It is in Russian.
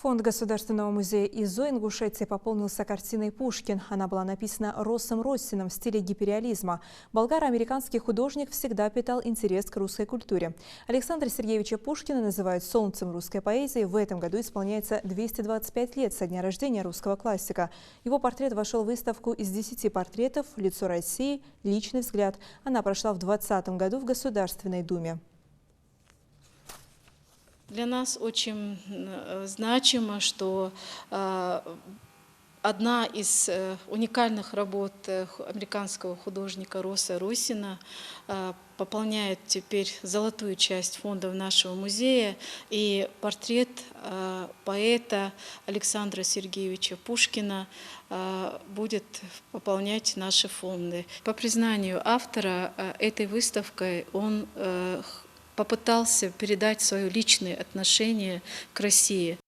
Фонд Государственного музея ИЗО Ингушетии пополнился картиной «Пушкин». Она была написана Россом Россиным в стиле гиперреализма. Болгаро-американский художник всегда питал интерес к русской культуре. Александра Сергеевича Пушкина называют солнцем русской поэзии. В этом году исполняется 225 лет со дня рождения русского классика. Его портрет вошел в выставку из 10 портретов «Лицо России. Личный взгляд». Она прошла в 2020 году в Государственной Думе. Для нас очень значимо, что одна из уникальных работ американского художника Росса Россина пополняет теперь золотую часть фондов нашего музея, и портрет поэта Александра Сергеевича Пушкина будет пополнять наши фонды. По признанию автора, этой выставкой он попытался передать свое личное отношение к России.